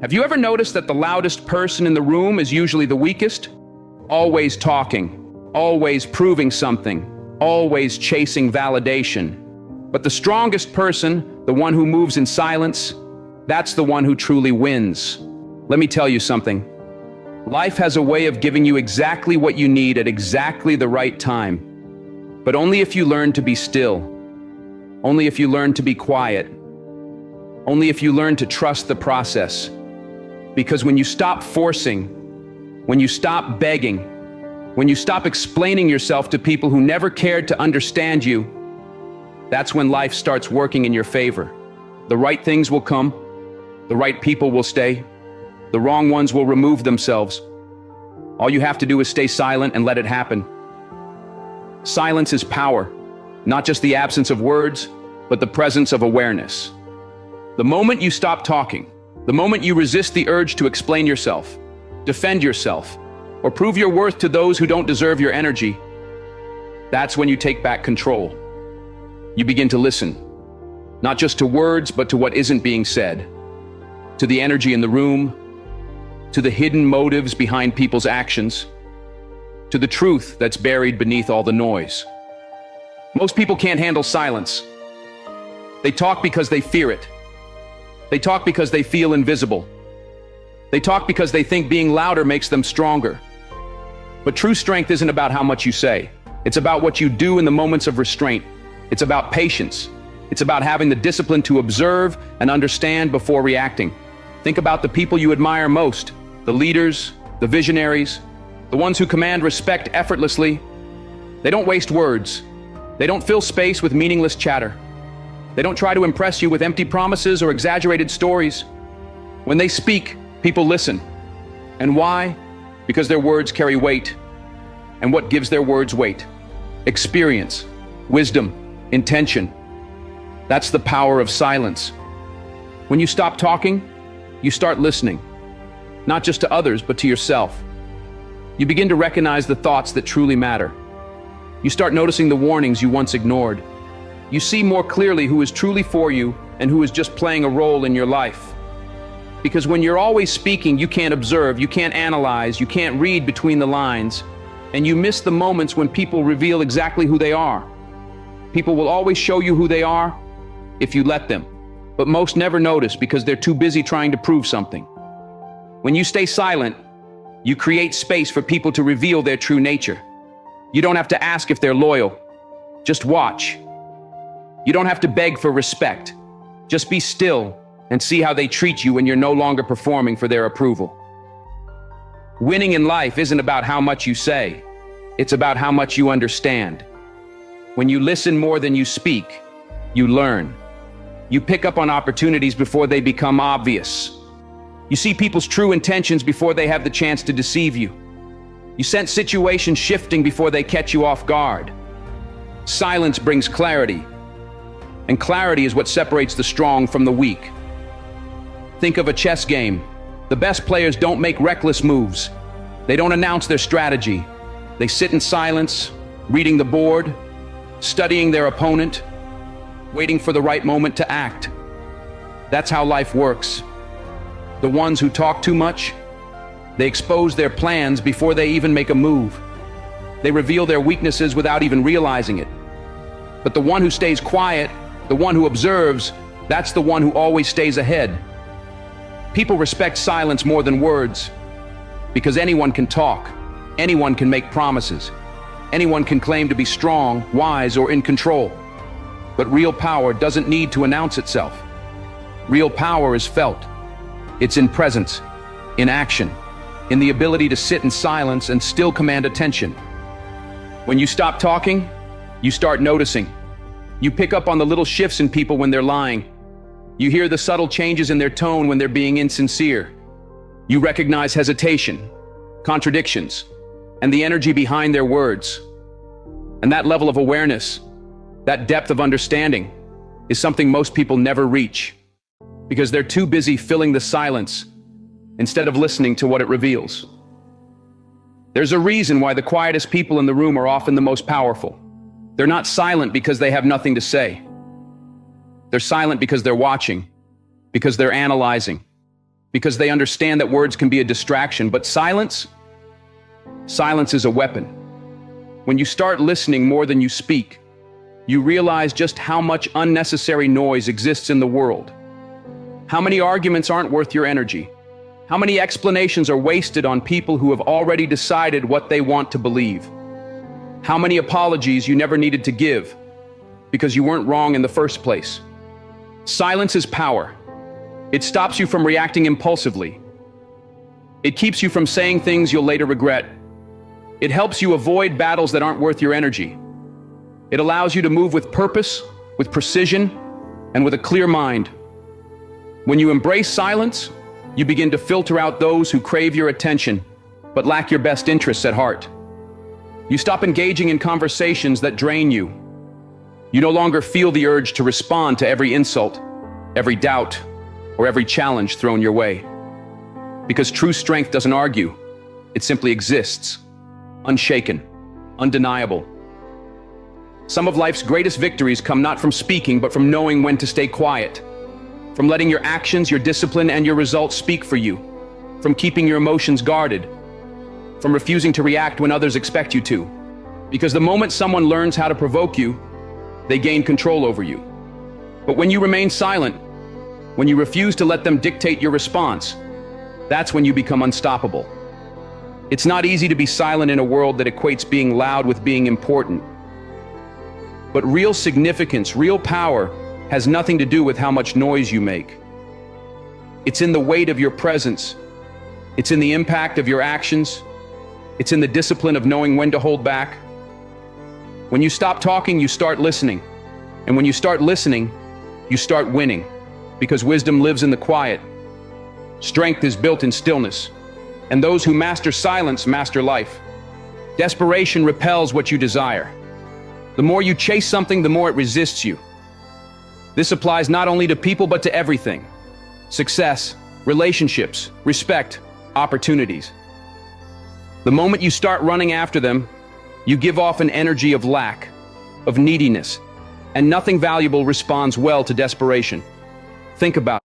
Have you ever noticed that the loudest person in the room is usually the weakest? Always talking, always proving something, always chasing validation. But the strongest person, the one who moves in silence, that's the one who truly wins. Let me tell you something. Life has a way of giving you exactly what you need at exactly the right time. But only if you learn to be still. Only if you learn to be quiet. Only if you learn to trust the process. Because when you stop forcing, when you stop begging, when you stop explaining yourself to people who never cared to understand you, that's when life starts working in your favor. The right things will come, the right people will stay, the wrong ones will remove themselves. All you have to do is stay silent and let it happen. Silence is power, not just the absence of words, but the presence of awareness. The moment you stop talking, the moment you resist the urge to explain yourself, defend yourself, or prove your worth to those who don't deserve your energy, that's when you take back control. You begin to listen, not just to words, but to what isn't being said, to the energy in the room, to the hidden motives behind people's actions, to the truth that's buried beneath all the noise. Most people can't handle silence. They talk because they fear it. They talk because they feel invisible. They talk because they think being louder makes them stronger. But true strength isn't about how much you say. It's about what you do in the moments of restraint. It's about patience. It's about having the discipline to observe and understand before reacting. Think about the people you admire most, the leaders, the visionaries, the ones who command respect effortlessly. They don't waste words. They don't fill space with meaningless chatter. They don't try to impress you with empty promises or exaggerated stories. When they speak, people listen. And why? Because their words carry weight. And what gives their words weight? Experience, wisdom, intention. That's the power of silence. When you stop talking, you start listening. Not just to others, but to yourself. You begin to recognize the thoughts that truly matter. You start noticing the warnings you once ignored. You see more clearly who is truly for you and who is just playing a role in your life. Because when you're always speaking, you can't observe, you can't analyze, you can't read between the lines, and you miss the moments when people reveal exactly who they are. People will always show you who they are if you let them, but most never notice because they're too busy trying to prove something. When you stay silent, you create space for people to reveal their true nature. You don't have to ask if they're loyal, just watch. You don't have to beg for respect. Just be still and see how they treat you when you're no longer performing for their approval. Winning in life isn't about how much you say. It's about how much you understand. When you listen more than you speak, you learn. You pick up on opportunities before they become obvious. You see people's true intentions before they have the chance to deceive you. You sense situations shifting before they catch you off guard. Silence brings clarity. And clarity is what separates the strong from the weak. Think of a chess game. The best players don't make reckless moves. They don't announce their strategy. They sit in silence, reading the board, studying their opponent, waiting for the right moment to act. That's how life works. The ones who talk too much, they expose their plans before they even make a move. They reveal their weaknesses without even realizing it. But the one who stays quiet, the one who observes, that's the one who always stays ahead. People respect silence more than words because anyone can talk, anyone can make promises, anyone can claim to be strong, wise, or in control. But real power doesn't need to announce itself. Real power is felt. It's in presence, in action, in the ability to sit in silence and still command attention. When you stop talking, you start noticing. You pick up on the little shifts in people when they're lying. You hear the subtle changes in their tone when they're being insincere. You recognize hesitation, contradictions, and the energy behind their words. And that level of awareness, that depth of understanding, is something most people never reach because they're too busy filling the silence instead of listening to what it reveals. There's a reason why the quietest people in the room are often the most powerful. They're not silent because they have nothing to say. They're silent because they're watching, because they're analyzing, because they understand that words can be a distraction, but silence is a weapon. When you start listening more than you speak, you realize just how much unnecessary noise exists in the world. How many arguments aren't worth your energy? How many explanations are wasted on people who have already decided what they want to believe? How many apologies you never needed to give because you weren't wrong in the first place? Silence is power. It stops you from reacting impulsively. It keeps you from saying things you'll later regret. It helps you avoid battles that aren't worth your energy. It allows you to move with purpose, with precision, and with a clear mind. When you embrace silence, you begin to filter out those who crave your attention but lack your best interests at heart. You stop engaging in conversations that drain you. You no longer feel the urge to respond to every insult, every doubt, or every challenge thrown your way. Because true strength doesn't argue, it simply exists, unshaken, undeniable. Some of life's greatest victories come not from speaking, but from knowing when to stay quiet. From letting your actions, your discipline, and your results speak for you. From keeping your emotions guarded. From refusing to react when others expect you to. Because the moment someone learns how to provoke you, they gain control over you. But when you remain silent, when you refuse to let them dictate your response, that's when you become unstoppable. It's not easy to be silent in a world that equates being loud with being important. But real significance, real power, has nothing to do with how much noise you make. It's in the weight of your presence. It's in the impact of your actions. It's in the discipline of knowing when to hold back. When you stop talking, you start listening. And when you start listening, you start winning. Because wisdom lives in the quiet. Strength is built in stillness. And those who master silence master life. Desperation repels what you desire. The more you chase something, the more it resists you. This applies not only to people, but to everything. Success, relationships, respect, opportunities. The moment you start running after them, you give off an energy of lack, of neediness, and nothing valuable responds well to desperation. Think about it.